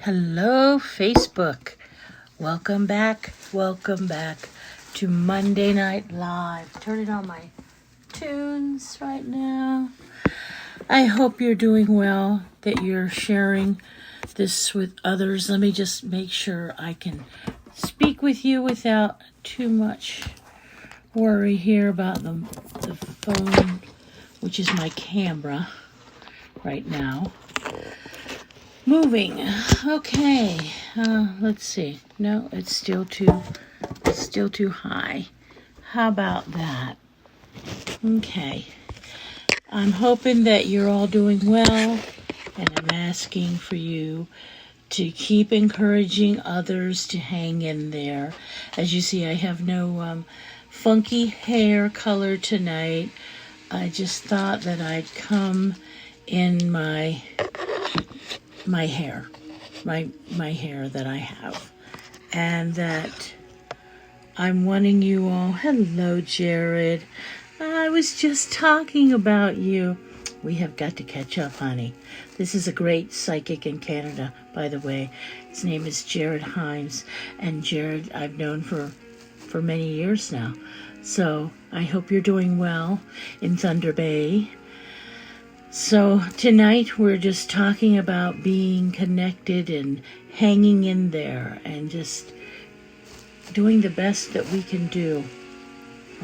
Hello, Facebook. Welcome back to Monday Night Live. Turning on my tunes right now. I hope you're doing well, that you're sharing this with others. Let me just make sure I can speak with you without too much worry here about the phone, which is my camera right now. Moving. Okay. Let's see. No, it's still too high. How about that? Okay. I'm hoping that you're all doing well, and I'm asking for you to keep encouraging others to hang in there. As you see, I have no funky hair color tonight. I just thought that I'd come in my hair, my hair that I have, and that I'm wanting you all. Hello, Jared. I was just talking about you. We have got to catch up, honey. This is a great psychic in Canada, by the way. His name is Jared Himes, and Jared I've known for many years now. So I hope you're doing well in Thunder Bay. So tonight we're just talking about being connected and hanging in there and just doing the best that we can do.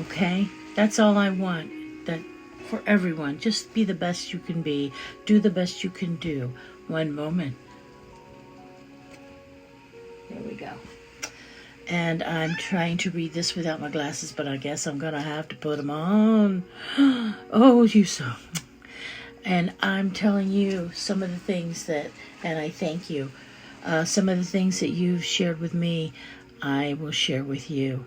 Okay? That's all I want. That for everyone. Just be the best you can be. Do the best you can do. One moment. There we go. And I'm trying to read this without my glasses, but I guess I'm going to have to put them on. Oh, you so... And I'm telling you some of the things that, and I thank you, some of the things that you've shared with me, I will share with you.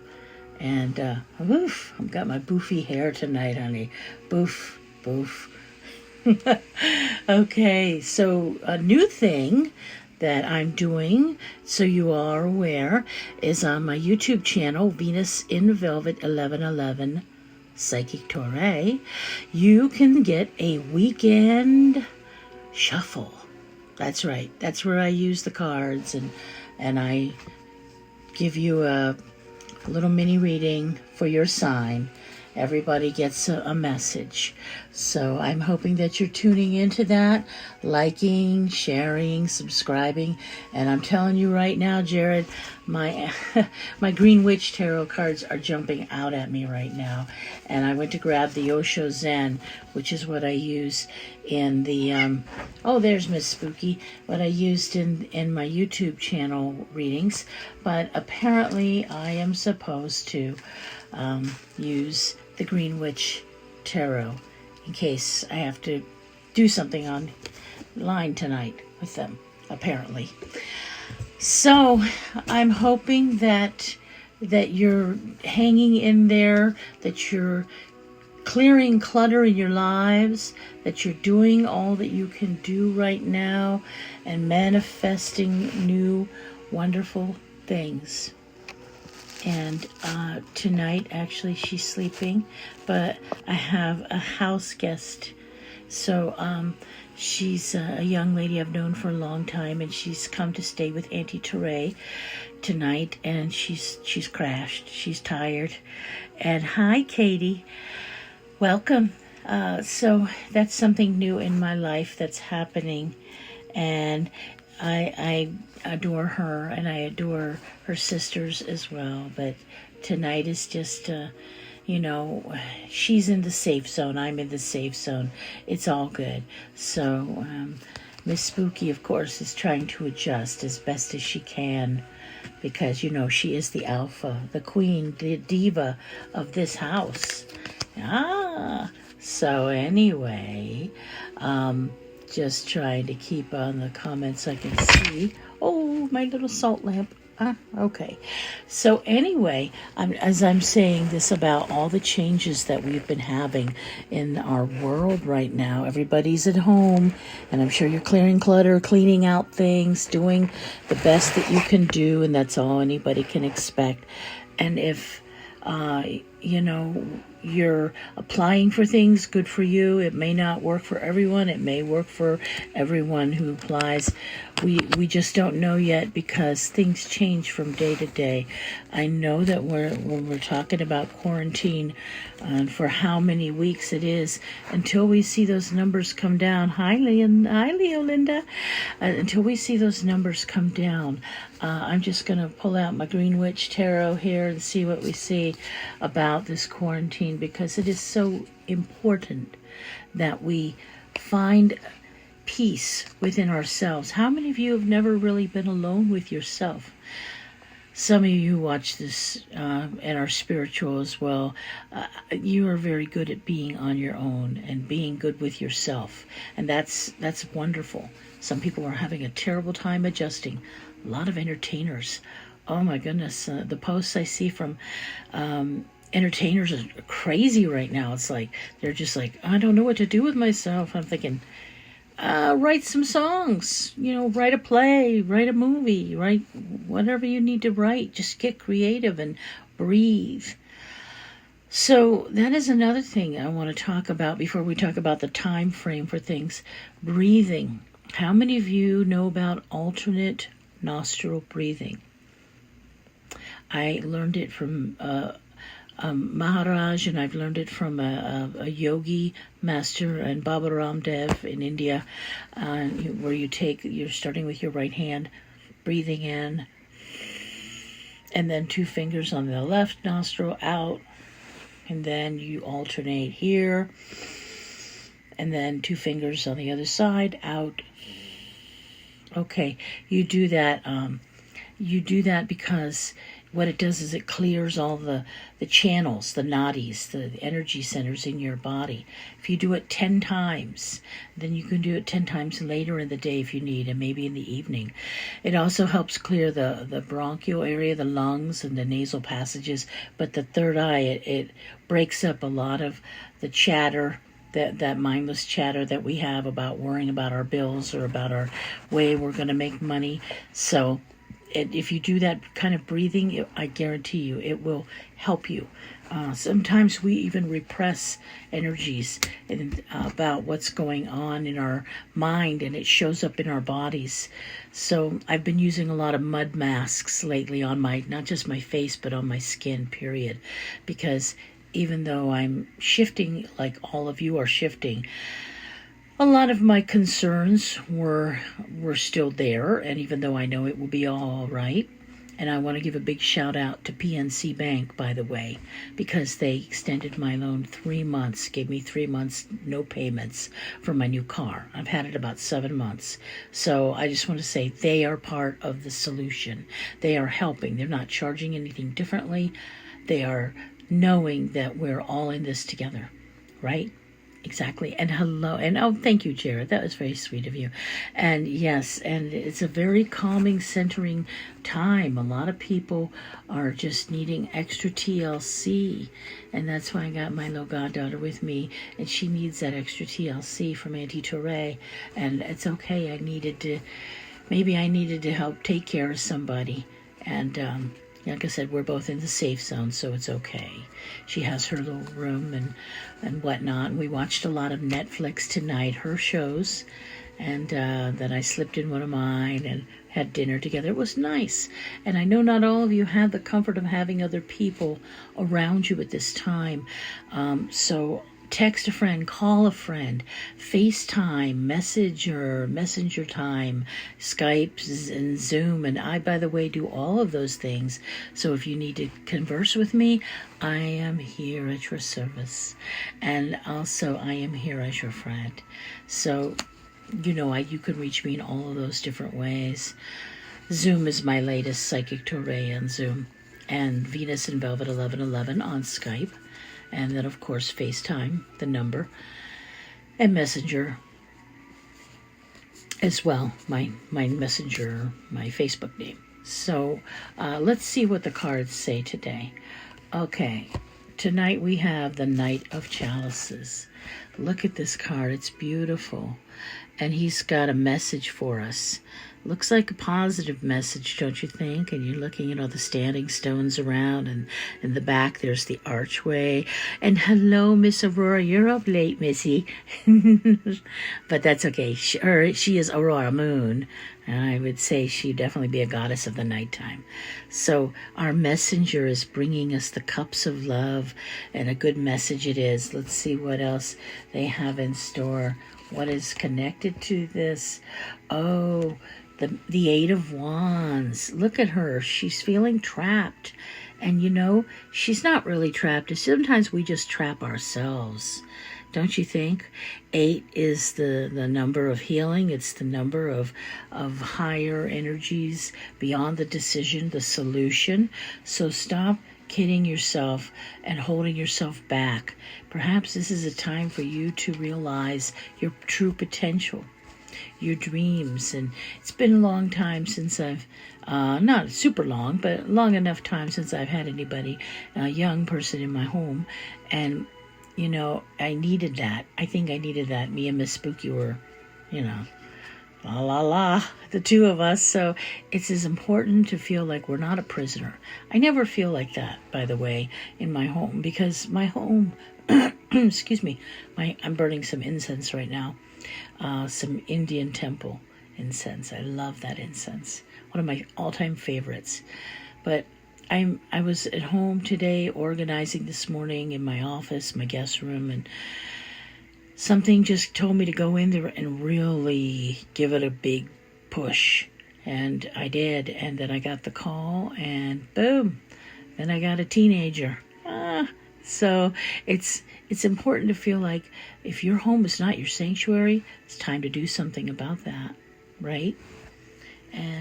And, oof, I've got my boofy hair tonight, honey. Boof, boof. Okay, so a new thing that I'm doing, so you are aware, is on my YouTube channel, Venus in Velvet 1111. Psychic Torre, you can get a weekend shuffle. That's right. That's where I use the cards and I give you a little mini reading for your sign. Everybody gets a message. So I'm hoping that you're tuning into that, liking, sharing, subscribing. And I'm telling you right now, Jared, my Green Witch Tarot cards are jumping out at me right now. And I went to grab the Osho Zen, which is what I use in the, oh, there's Miss Spooky, what I used in my YouTube channel readings. But apparently I am supposed to use the Green Witch Tarot in case I have to do something online tonight with them, apparently. So I'm hoping that you're hanging in there, that you're clearing clutter in your lives, that you're doing all that you can do right now and manifesting new wonderful things. And tonight, actually, she's sleeping, but I have a house guest. So she's a young lady I've known for a long time, and she's come to stay with Auntie Torre tonight, and she's crashed. She's tired. And hi, Katie. Welcome. So that's something new in my life that's happening, and I adore her, and I adore her sisters as well. But tonight is just, she's in the safe zone. I'm in the safe zone. It's all good. So Miss Spooky, of course, is trying to adjust as best as she can because, she is the alpha, the queen, the diva of this house. So anyway, just trying to keep on the comments I can see. Oh, my little salt lamp. Okay. So anyway, as I'm saying this about all the changes that we've been having in our world right now, everybody's at home, and I'm sure you're clearing clutter, cleaning out things, doing the best that you can do, and that's all anybody can expect. And if you're applying for things, good for you. It may not work for everyone. It may work for everyone who applies. We just don't know yet because things change from day to day. I know that when we're talking about quarantine and for how many weeks it is until we see those numbers come down. Hi, Leolinda. Until we see those numbers come down, I'm just going to pull out my Green Witch Tarot here and see what we see about this quarantine, because it is so important that we find peace within ourselves. How many of you have never really been alone with yourself? Some of you watch this and are spiritual as well. You are very good at being on your own and being good with yourself, and that's wonderful. Some people are having a terrible time adjusting. A lot of entertainers. Oh my goodness, the posts I see from entertainers are crazy right now. It's like they're just like, I don't know what to do with myself. I'm thinking, write some songs, write a play, write a movie, write whatever you need to write. Just get creative and breathe. So that is another thing I want to talk about before we talk about the time frame for things. Breathing. How many of you know about alternate nostril breathing? I learned it from Maharaj, and I've learned it from a yogi master and Baba Ramdev in India, where you're starting with your right hand, breathing in, and then 2 fingers on the left nostril out, and then you alternate here, and then 2 fingers on the other side out. Okay, you do that because what it does is it clears all the channels, the nadis, the energy centers in your body. If you do it 10 times, then you can do it 10 times later in the day if you need, and maybe in the evening. It also helps clear the bronchial area, the lungs, and the nasal passages. But the third eye, it breaks up a lot of the chatter, that mindless chatter that we have about worrying about our bills or about our way we're going to make money. So if you do that kind of breathing, I guarantee you it will help you. Sometimes we even repress energies about what's going on in our mind, and it shows up in our bodies. So I've been using a lot of mud masks lately on not just my face, but on my skin, period. Because even though I'm shifting like all of you are shifting, a lot of my concerns were still there, and even though I know it will be all right. And I want to give a big shout out to PNC Bank, by the way, because they extended my loan 3 months, gave me 3 months no payments for my new car. I've had it about 7 months. So I just want to say they are part of the solution. They are helping. They're not charging anything differently. They are knowing that we're all in this together, right? Exactly. And hello. And thank you, Jared. That was very sweet of you. And yes, and it's a very calming, centering time. A lot of people are just needing extra TLC. And that's why I got my little goddaughter with me. And she needs that extra TLC from Auntie Torre. And it's okay. Maybe I needed to help take care of somebody. And, like I said, we're both in the safe zone, so it's okay. She has her little room and whatnot. We watched a lot of Netflix tonight, her shows, and then I slipped in one of mine and had dinner together. It was nice. And I know not all of you have the comfort of having other people around you at this time. So text a friend, call a friend, FaceTime, Messenger time, Skype and Zoom. And I, by the way, do all of those things. So if you need to converse with me, I am here at your service. And also, I am here as your friend. So, you can reach me in all of those different ways. Zoom is my latest Psychic Torre on Zoom. And Venus in Velvet 1111 on Skype. And then, of course, FaceTime, the number, and Messenger as well, my Messenger, my Facebook name. So let's see what the cards say today. Okay, tonight we have the Knight of Chalices. Look at this card. It's beautiful. and he's got a message for us. Looks like a positive message, don't you think? And you're looking at all the standing stones around, and in the back there's the archway. And hello, Miss Aurora, you're up late, Missy. But that's okay. She is Aurora Moon, and I would say she'd definitely be a goddess of the nighttime. So our messenger is bringing us the cups of love, and a good message it is. Let's see what else they have in store. What is connected to this? Oh, the Eight of Wands. Look at her. She's feeling trapped. And you know, she's not really trapped. Sometimes we just trap ourselves. Don't you think? 8 is the number of healing. It's the number of higher energies beyond the decision, the solution. So stop kidding yourself and holding yourself back. Perhaps this is a time for you to realize your true potential, your dreams. And it's been a long time since I've not super long, but long enough time since I've had anybody, a young person in my home. And you know, I needed that. I think I needed that. Me and Miss Spooky were, you know, la la la, the two of us. So it's as important to feel like we're not a prisoner. I never feel like that, by the way, in my home, because my home, excuse me, I'm burning some incense right now, some Indian temple incense. I love that incense. One of my all-time favorites. But I was at home today organizing this morning in my office, my guest room, and something just told me to go in there and really give it a big push. And I did. And then I got the call, and boom, then I got a teenager. So it's important to feel like if your home is not your sanctuary, it's time to do something about that, right?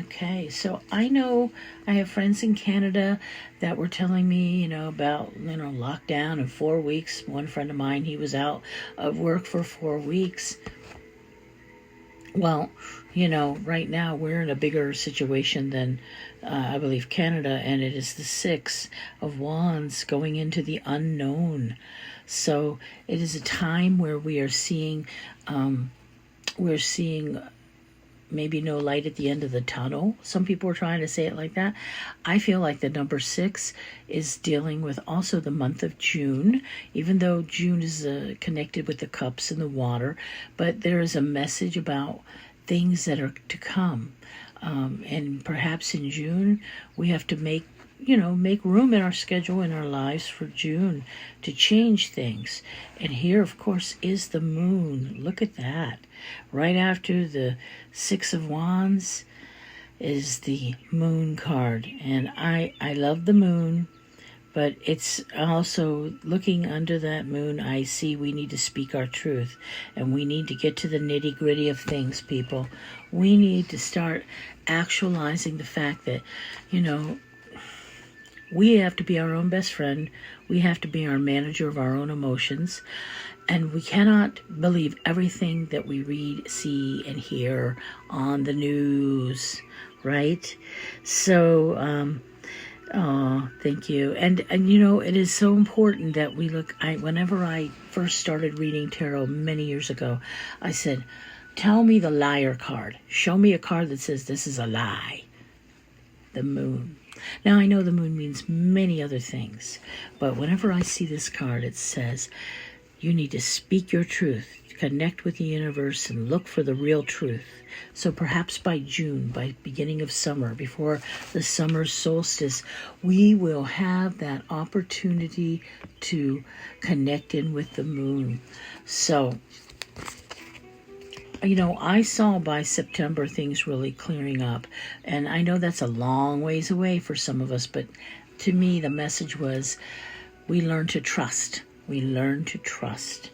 Okay, so I know I have friends in Canada that were telling me, about, lockdown in 4 weeks. One friend of mine, he was out of work for 4 weeks. Well, right now we're in a bigger situation than, I believe, Canada, and it is the 6 of Wands going into the unknown. So it is a time where we're seeing maybe no light at the end of the tunnel. Some people are trying to say it like that. I feel like the number 6 is dealing with also the month of June, even though June is connected with the cups and the water, but there is a message about things that are to come. And perhaps in June, we have to make room in our schedule, in our lives for June to change things. And here, of course, is the moon. Look at that. Right after the 6 of Wands is the moon card. And I love the moon, but it's also looking under that moon, I see we need to speak our truth. And we need to get to the nitty-gritty of things, people. We need to start actualizing the fact that, we have to be our own best friend. We have to be our manager of our own emotions. And we cannot believe everything that we read, see, and hear on the news, right? So, thank you. And it is so important that we look. Whenever I first started reading tarot many years ago, I said, tell me the liar card. Show me a card that says this is a lie. The moon. Now, I know the moon means many other things, but whenever I see this card, it says you need to speak your truth, connect with the universe, and look for the real truth. So perhaps by June, by beginning of summer, before the summer solstice, we will have that opportunity to connect in with the moon. So, I saw by September things really clearing up. And I know that's a long ways away for some of us, but to me, the message was we learn to trust. We learn to trust.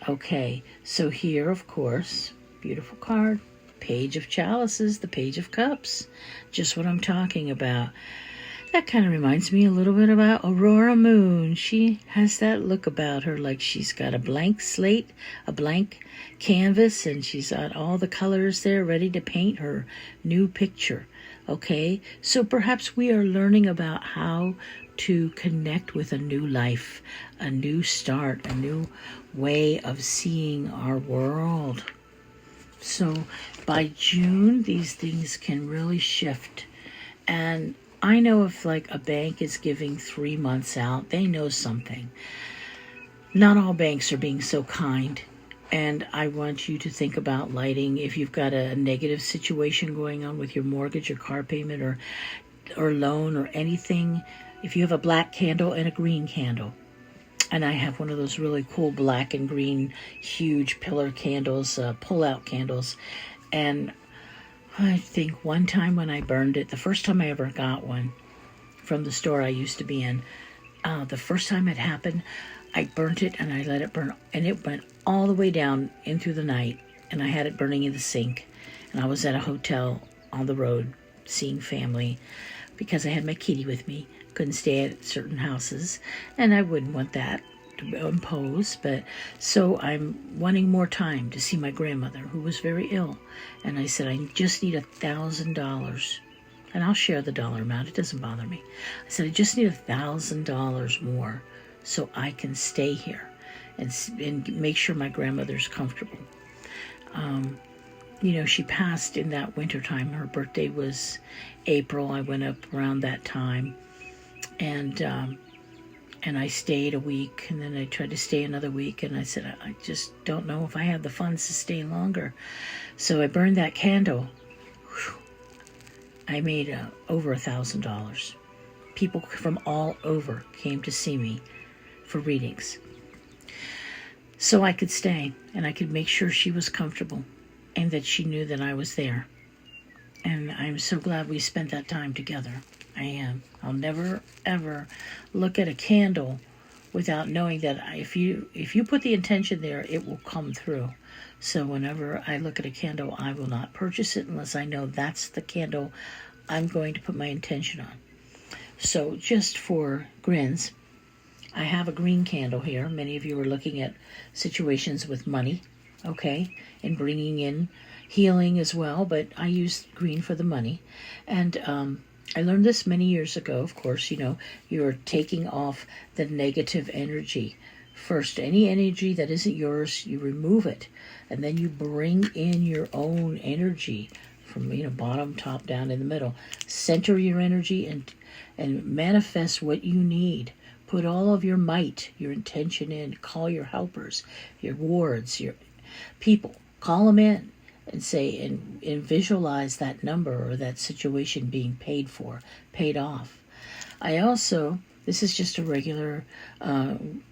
Okay, so here, of course, beautiful card, Page of Chalices, the Page of Cups. Just what I'm talking about. That kind of reminds me a little bit about Aurora Moon. She has that look about her, like she's got a blank slate, a blank canvas, and she's got all the colors there ready to paint her new picture. Okay, so perhaps we are learning about how to connect with a new life, a new start, a new way of seeing our world. So by June, these things can really shift. And I know if like a bank is giving 3 months out, they know something. Not all banks are being so kind. And I want you to think about lighting if you've got a negative situation going on with your mortgage or car payment or loan or anything. If you have a black candle and a green candle, and I have one of those really cool black and green huge pillar candles, pull-out candles. And I think one time when I burned it, the first time I ever got one from the store I used to be in, the first time it happened, I burnt it and I let it burn, and it went all the way down in through the night, and I had it burning in the sink. And I was at a hotel on the road seeing family because I had my kitty with me. Couldn't stay at certain houses, and I wouldn't want that to impose. But so I'm wanting more time to see my grandmother, who was very ill. And I said, I just need $1,000. And I'll share the dollar amount. It doesn't bother me. I said, I just need $1,000 more so I can stay here and make sure my grandmother's comfortable. She passed in that wintertime. Her birthday was April. I went up around that time. And I stayed a week, and then I tried to stay another week, and I said, I just don't know if I have the funds to stay longer. So I burned that candle. Whew. I made over $1,000. People from all over came to see me for readings. So I could stay, and I could make sure she was comfortable, and that she knew that I was there. And I'm so glad we spent that time together. I am. I'll never, ever look at a candle without knowing that if you put the intention there, it will come through. So whenever I look at a candle, I will not purchase it unless I know that's the candle I'm going to put my intention on. So just for grins, I have a green candle here. Many of you are looking at situations with money, okay, and bringing in healing as well, but I use green for the money. And I learned this many years ago. Of course, you're taking off the negative energy. First, any energy that isn't yours, you remove it. And then you bring in your own energy from, bottom, top, down, in the middle. Center your energy and manifest what you need. Put all of your might, your intention in. Call your helpers, your wards, your people. Call them in. And say, and visualize that number or that situation being paid for, paid off. I also, this is just a regular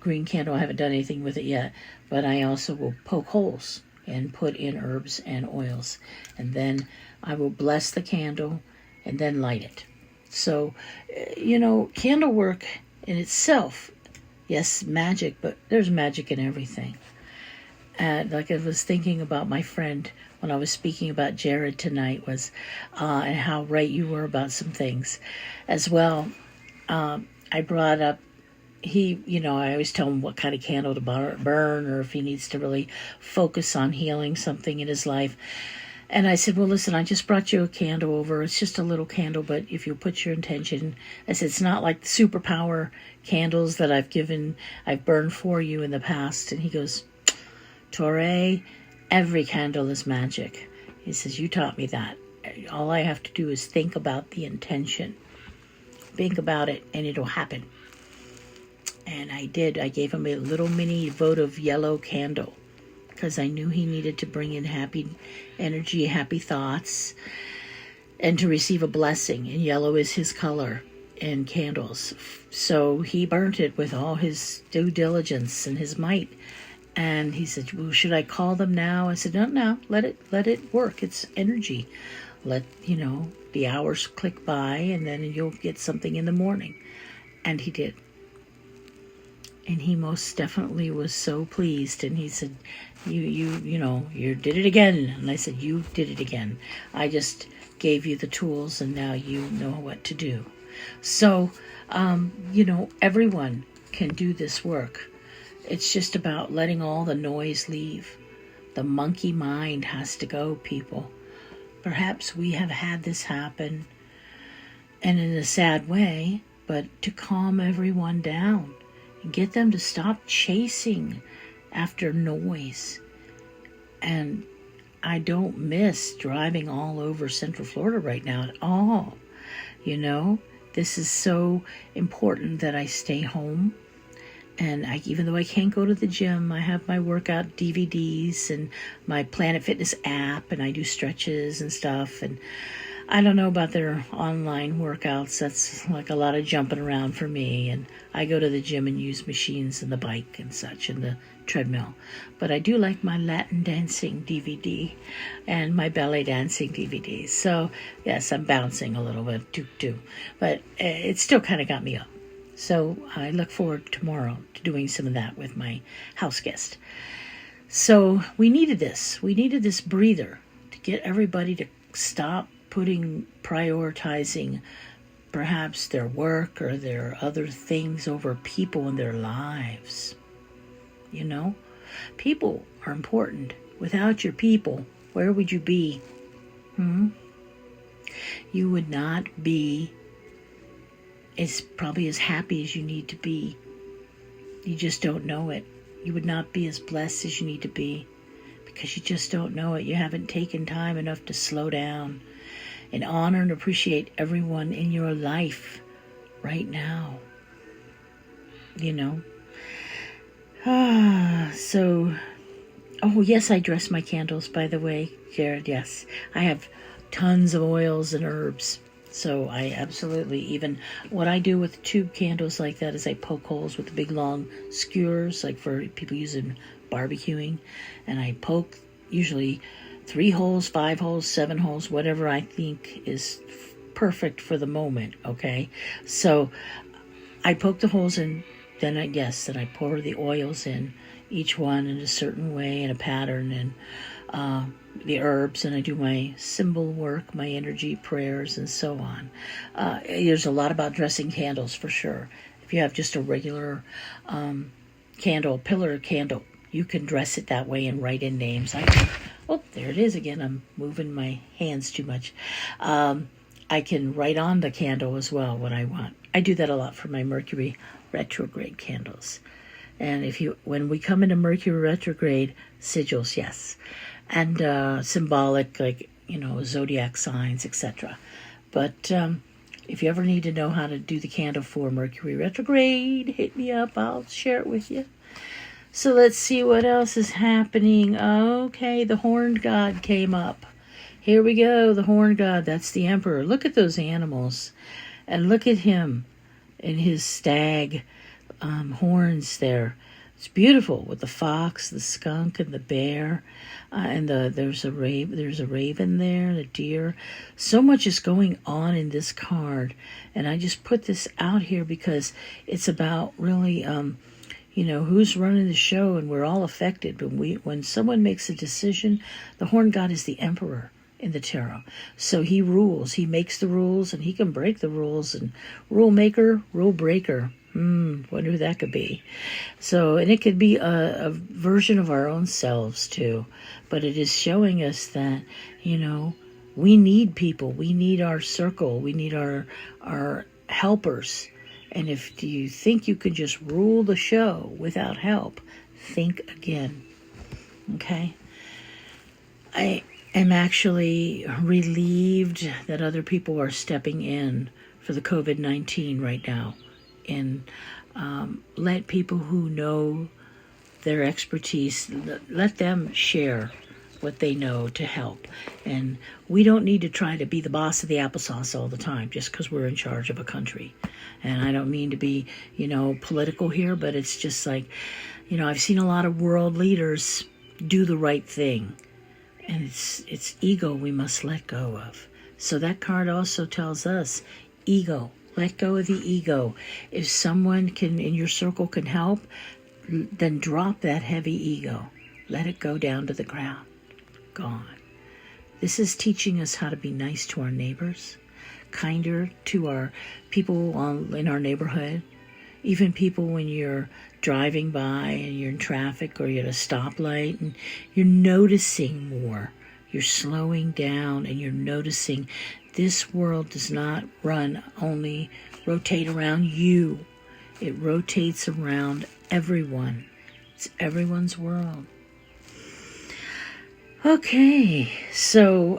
green candle. I haven't done anything with it yet, but I also will poke holes and put in herbs and oils. And then I will bless the candle and then light it. So, candle work in itself, yes, magic, but there's magic in everything. And like I was thinking about my friend when I was speaking about Jared tonight was, and how right you were about some things as well. I brought up, I always tell him what kind of candle to burn, or if he needs to really focus on healing something in his life. And I said, well, listen, I just brought you a candle over. It's just a little candle, but if you put your intention, I said, it's not like the superpower candles that I've burned for you in the past. And he goes, Torre, every candle is magic. He says, you taught me that. All I have to do is think about the intention. Think about it, and it'll happen. And I did. I gave him a little mini votive yellow candle because I knew he needed to bring in happy energy, happy thoughts, and to receive a blessing. And yellow is his color in candles. So he burnt it with all his due diligence and his might. And he said, well, should I call them now? I said, no, let it work. It's energy. Let, the hours click by, and then you'll get something in the morning. And he did. And he most definitely was so pleased. And he said, you did it again. And I said, you did it again. I just gave you the tools, and now you know what to do. So, everyone can do this work. It's just about letting all the noise leave. The monkey mind has to go, people. Perhaps we have had this happen, and in a sad way, but to calm everyone down and get them to stop chasing after noise. And I don't miss driving all over Central Florida right now at all. You know, this is so important that I stay home. And even though I can't go to the gym, I have my workout DVDs and my Planet Fitness app, and I do stretches and stuff. And I don't know about their online workouts. That's like a lot of jumping around for me. And I go to the gym and use machines and the bike and such and the treadmill. But I do like my Latin dancing DVD and my ballet dancing DVDs. So, yes, I'm bouncing a little bit, too. But it still kind of got me up. So I look forward tomorrow to doing some of that with my house guest. So we needed this. We needed this breather to get everybody to stop prioritizing perhaps their work or their other things over people in their lives. You know, people are important. Without your people, where would you be? You would not be probably as happy as you need to be. You just don't know it. You would not be as blessed as you need to be because you just don't know it. You haven't taken time enough to slow down and honor and appreciate everyone in your life right now. You know? Oh yes, I dress my candles, by the way, Jared, yes. I have tons of oils and herbs. So I absolutely, even what I do with tube candles like that is I poke holes with the big long skewers, like for people using barbecuing. And I poke usually 3 holes, 5 holes, 7 holes, whatever I think is perfect for the moment, okay? So I poke the holes in, then I pour the oils in, each one in a certain way, in a pattern, and the herbs, and I do my symbol work, my energy prayers, and so on. There's a lot about dressing candles for sure. If you have just a regular candle, pillar candle, you can dress it that way and write in names. There it is again. I'm moving my hands too much. I can write on the candle as well what I want. I do that a lot for my Mercury retrograde candles. And when we come into Mercury retrograde, sigils, yes. And symbolic, like, zodiac signs, etc. But if you ever need to know how to do the candle for Mercury retrograde, hit me up. I'll share it with you. So let's see what else is happening. Okay, the horned god came up. Here we go, the horned god. That's the emperor. Look at those animals. And look at him in his stag horns there. It's beautiful with the fox, the skunk, and the bear, and there's a raven there, the deer. So much is going on in this card, and I just put this out here because it's about really, who's running the show, and we're all affected. But when someone makes a decision, the horn god is the emperor in the tarot. So he rules, he makes the rules, and he can break the rules. And rule maker, rule breaker. Wonder who that could be. So, and it could be a version of our own selves too. But it is showing us that, we need people. We need our circle. We need our helpers. And if you think you can just rule the show without help, think again. Okay? I am actually relieved that other people are stepping in for the COVID-19 right now. And let people who know their expertise, let them share what they know to help. And we don't need to try to be the boss of the applesauce all the time just because we're in charge of a country. And I don't mean to be, political here, but it's just like, I've seen a lot of world leaders do the right thing. And it's ego we must let go of. So that card also tells us ego. Let go of the ego. If someone in your circle can help, then drop that heavy ego. Let it go down to the ground. Gone. This is teaching us how to be nice to our neighbors, kinder to our people in our neighborhood, even people when you're driving by and you're in traffic or you're at a stoplight and you're noticing more. You're slowing down and you're noticing this world does not rotate around you. It rotates around everyone. It's everyone's world. Okay, so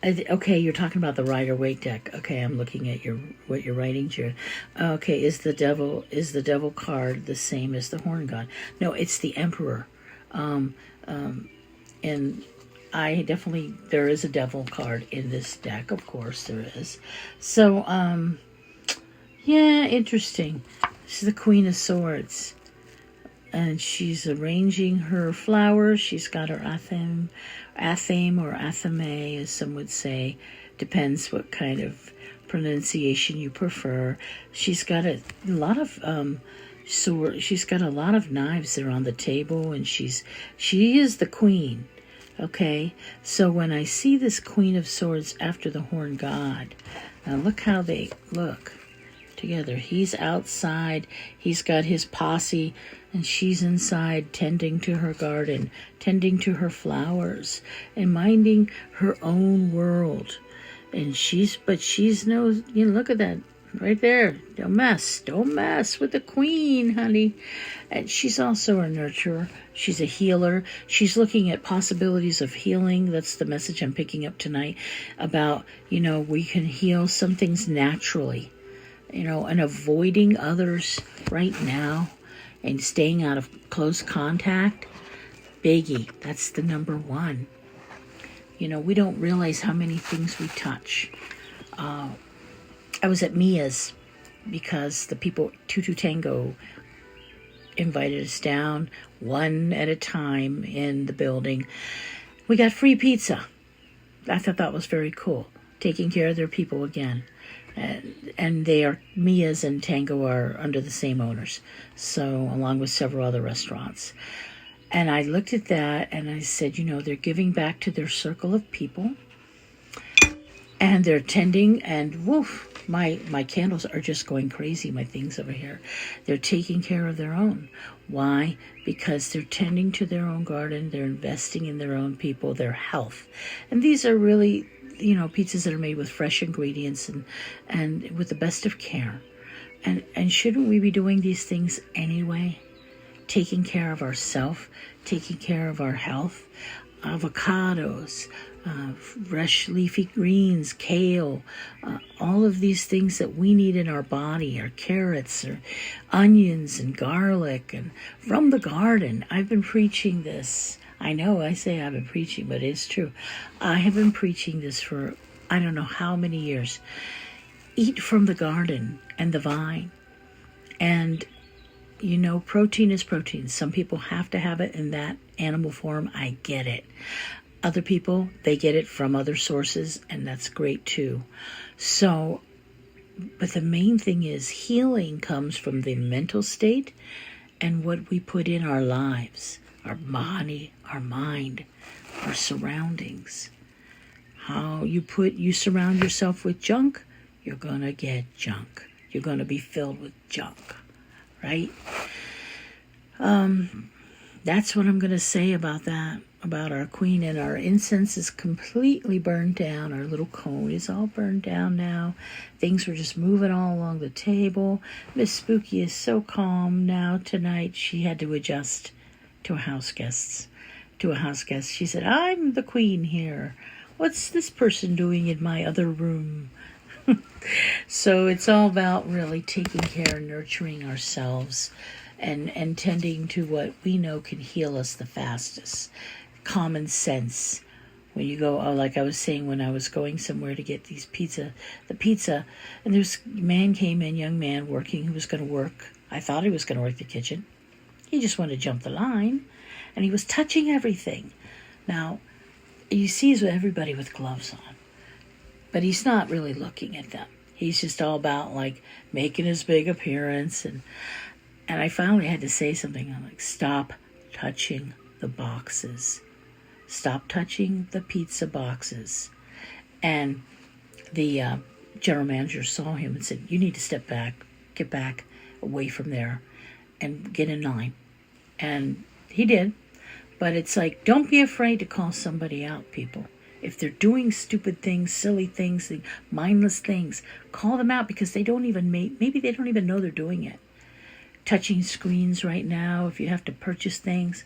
okay, you're talking about the Rider-Waite deck. Okay, I'm looking at what you're writing, Jared. Okay, is the devil card the same as the Horn God? No, it's the Emperor. Um, and I definitely, there is a devil card in this deck. Of course, there is. So yeah, interesting. She's the Queen of Swords, and she's arranging her flowers. She's got her athame or athame, as some would say. Depends what kind of pronunciation you prefer. She's got a lot of sword. She's got a lot of knives there on the table, and she is the queen. Okay, so when I see this Queen of Swords after the Horn God, now look how they look together. He's outside, he's got his posse, and she's inside tending to her garden, tending to her flowers, and minding her own world. And she's no, look at that right there. Don't mess with the queen, honey. And she's also a nurturer. She's a healer. She's looking at possibilities of healing. That's the message I'm picking up tonight about, we can heal some things naturally, and avoiding others right now and staying out of close contact. Biggie. That's the number one. We don't realize how many things we touch. I was at Mia's because the people, Tutu Tango, invited us down one at a time in the building. We got free pizza. I thought that was very cool. Taking care of their people again. And they are, Mia's and Tango are under the same owners. So, along with several other restaurants. And I looked at that and I said, they're giving back to their circle of people. And they're tending, and woof, my candles are just going crazy, my things over here. They're taking care of their own. Why? Because they're tending to their own garden. They're investing in their own people, their health. And these are really, pizzas that are made with fresh ingredients and with the best of care. And shouldn't we be doing these things anyway? Taking care of ourselves, taking care of our health. Avocados, fresh leafy greens, kale, all of these things that we need in our body, our carrots, or onions and garlic, and from the garden. I've been preaching this. I know I say I've been preaching, but it's true. I have been preaching this for I don't know how many years. Eat from the garden and the vine. And protein is protein. Some people have to have it in that animal form. I get it. Other people, they get it from other sources, and that's great too. So, but the main thing is healing comes from the mental state and what we put in our lives, our body, our mind, our surroundings. How you surround yourself with junk, you're going to get junk. You're going to be filled with junk. Right? That's what I'm going to say about that, about our queen. And our incense is completely burned down. Our little cone is all burned down now. Things were just moving all along the table. Miss Spooky is so calm now tonight. She had to adjust to a house guest. She said, I'm the queen here. What's this person doing in my other room? So it's all about really taking care and nurturing ourselves and tending to what we know can heal us the fastest. Common sense. When you go, like I was saying, when I was going somewhere to get the pizza, and this man came in, young man working, who was going to work. I thought he was going to work the kitchen. He just wanted to jump the line, and he was touching everything. Now, you see everybody with gloves on. But he's not really looking at them. He's just all about making his big appearance. And I finally had to say something. I'm like, stop touching the boxes. Stop touching the pizza boxes. And the general manager saw him and said, you need to step back, get back away from there and get in line. And he did. But it's don't be afraid to call somebody out, people. If they're doing stupid things, silly things, mindless things, call them out because they don't even maybe they don't even know they're doing it. touching screens right now. If you have to purchase things,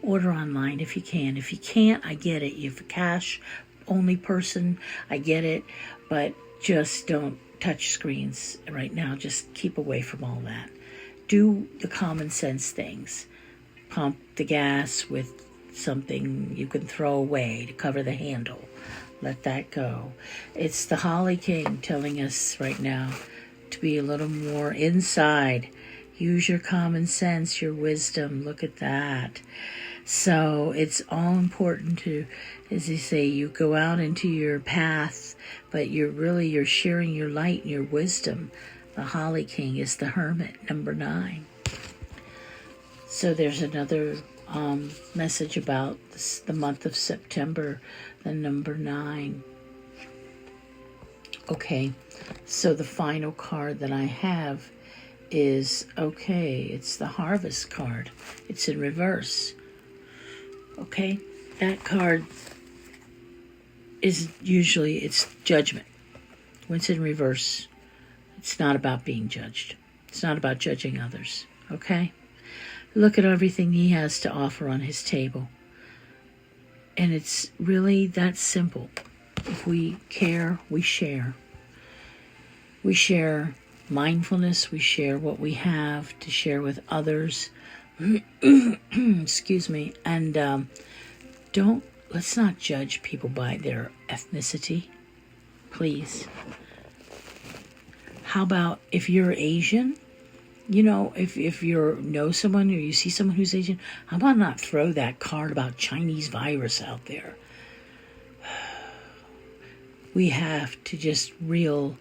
order online if you can. If you can't, I get it. You're a cash only person, I get it, but just don't touch screens right now. Just keep away from all that. Do the common sense things. Pump the gas with something you can throw away to cover the handle. Let that go. It's the Holly King telling us right now to be a little more inside. Use your common sense, your wisdom. Look at that. So it's all important to, as they say, you go out into your path, but you're sharing your light and your wisdom. The Holly King is the Hermit, number 9. So there's another message about the month of September, the number 9. Okay, so the final card that I have is, it's the Harvest card. It's in reverse. Okay, that card is usually, it's judgment. When it's in reverse, it's not about being judged. It's not about judging others, okay? Look at everything he has to offer on his table. And it's really that simple. If we care, we share. We share mindfulness. We share what we have to share with others. Excuse me. And let's not judge people by their ethnicity, please. How about if you're Asian? You know, if you know someone or you see someone who's Asian, how about not throw that card about Chinese virus out there? We have to just reel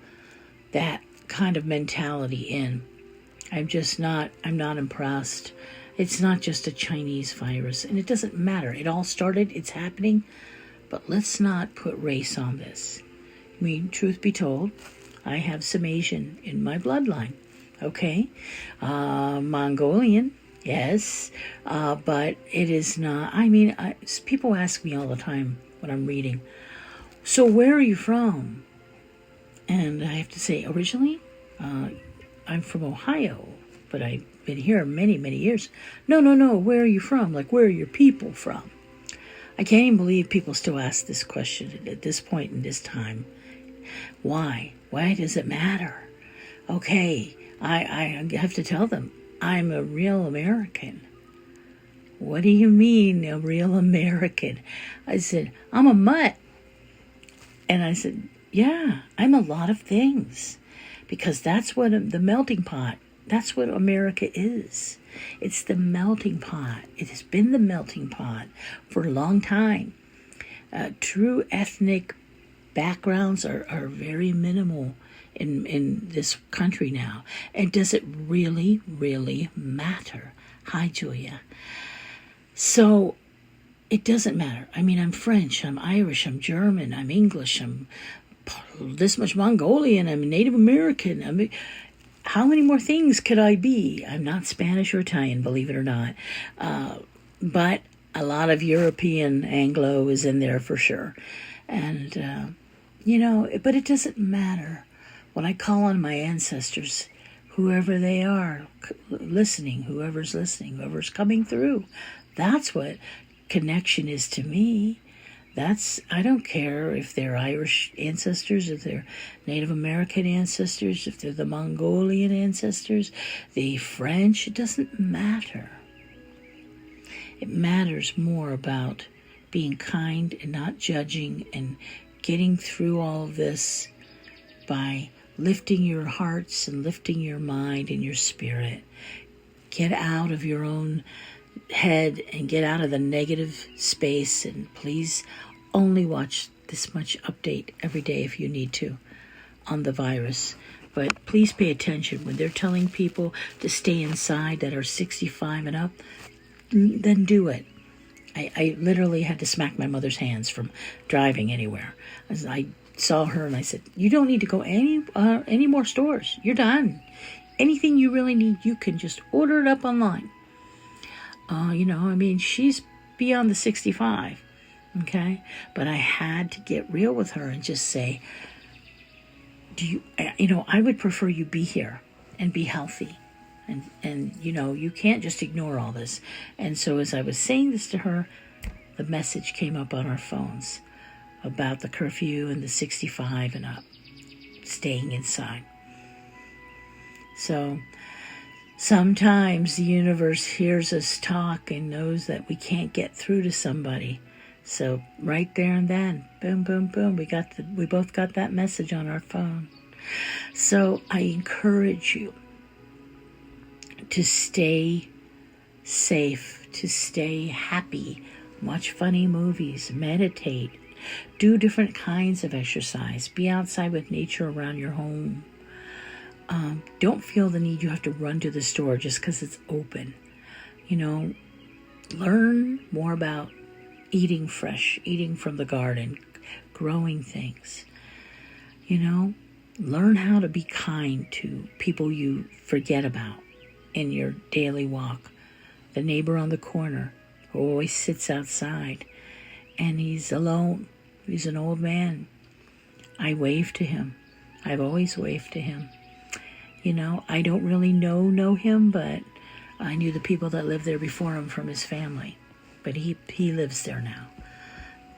that kind of mentality in. I'm not impressed. It's not just a Chinese virus, and it doesn't matter. It all started, it's happening, but let's not put race on this. I mean, truth be told, I have some Asian in my bloodline, okay? Mongolian, yes, but it is not, people ask me all the time when I'm reading, so where are you from? And I have to say, originally, I'm from Ohio, but I've been here many, many years. No, where are you from? Like, where are your people from? I can't even believe people still ask this question at this point in this time. Why? Why does it matter? Okay, I have to tell them, I'm a real American. What do you mean, a real American? I said, I'm a mutt. And I said, yeah, I'm a lot of things. Because that's what the melting pot, that's what America is. It's the melting pot. It has been the melting pot for a long time. True ethnic backgrounds are very minimal in this country now. And does it really, really matter? Hi, Julia. So it doesn't matter. I mean, I'm French, I'm Irish, I'm German, I'm English, I'm this much Mongolian, I'm Native American. How many more things could I be? I'm not Spanish or Italian, believe it or not. But a lot of European Anglo is in there for sure. And, but it doesn't matter. When I call on my ancestors, whoever they are, whoever's coming through, that's what connection is to me. I don't care if they're Irish ancestors, if they're Native American ancestors, if they're the Mongolian ancestors, the French, it doesn't matter. It matters more about being kind and not judging and getting through all of this by lifting your hearts and lifting your mind and your spirit. Get out of your own head and get out of the negative space, and please only watch this much update every day if you need to on the virus. But please pay attention when they're telling people to stay inside that are 65 and up, then do it. I literally had to smack my mother's hands from driving anywhere. I saw her and I said, you don't need to go any more stores. You're done. Anything you really need, you can just order it up online. She's beyond the 65, okay? But I had to get real with her and just say, I would prefer you be here and be healthy. And you can't just ignore all this. And so as I was saying this to her, the message came up on our phones about the curfew and the 65 and up, staying inside. So sometimes the universe hears us talk and knows that we can't get through to somebody. So right there and then, boom, boom, boom, we both got that message on our phone. So I encourage you to stay safe, to stay happy, watch funny movies, meditate, do different kinds of exercise, be outside with nature around your home. Don't feel the need you have to run to the store just because it's open. Learn more about eating fresh, eating from the garden, growing things. Learn how to be kind to people you forget about in your daily walk. The neighbor on the corner who always sits outside and he's alone. He's an old man. I wave to him. I've always waved to him. I don't really know him, but I knew the people that lived there before him from his family. But he lives there now.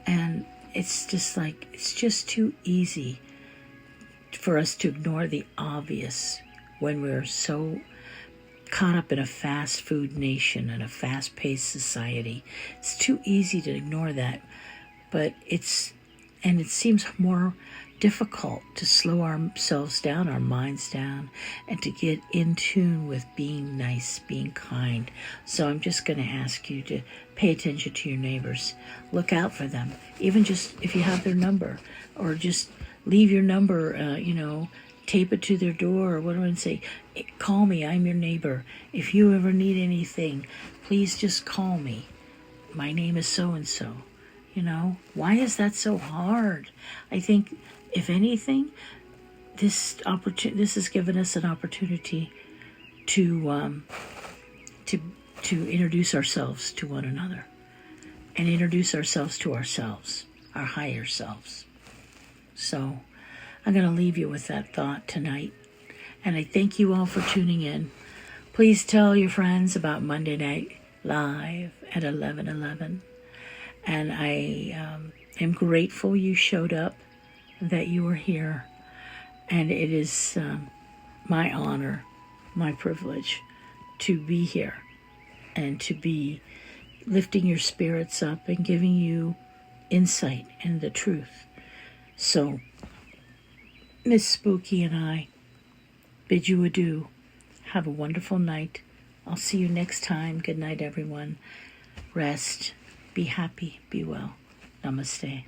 And it's just too easy for us to ignore the obvious when we're so caught up in a fast food nation and a fast-paced society. It's too easy to ignore that. But it seems more difficult to slow ourselves down, our minds down, and to get in tune with being nice, being kind. So I'm just going to ask you to pay attention to your neighbors. Look out for them, even just if you have their number, or just leave your number, tape it to their door, or whatever, and say, call me, I'm your neighbor. If you ever need anything, please just call me. My name is so-and-so. Why is that so hard? I think, if anything, this has given us an opportunity to introduce ourselves to one another, and introduce ourselves to ourselves, our higher selves. So I'm going to leave you with that thought tonight, and I thank you all for tuning in. Please tell your friends about Monday Night Live at 11:11. And I am grateful you showed up, that you were here. And it is my honor, my privilege to be here and to be lifting your spirits up and giving you insight and the truth. So, Miss Spooky and I bid you adieu. Have a wonderful night. I'll see you next time. Good night, everyone. Rest. Be happy. Be well. Namaste.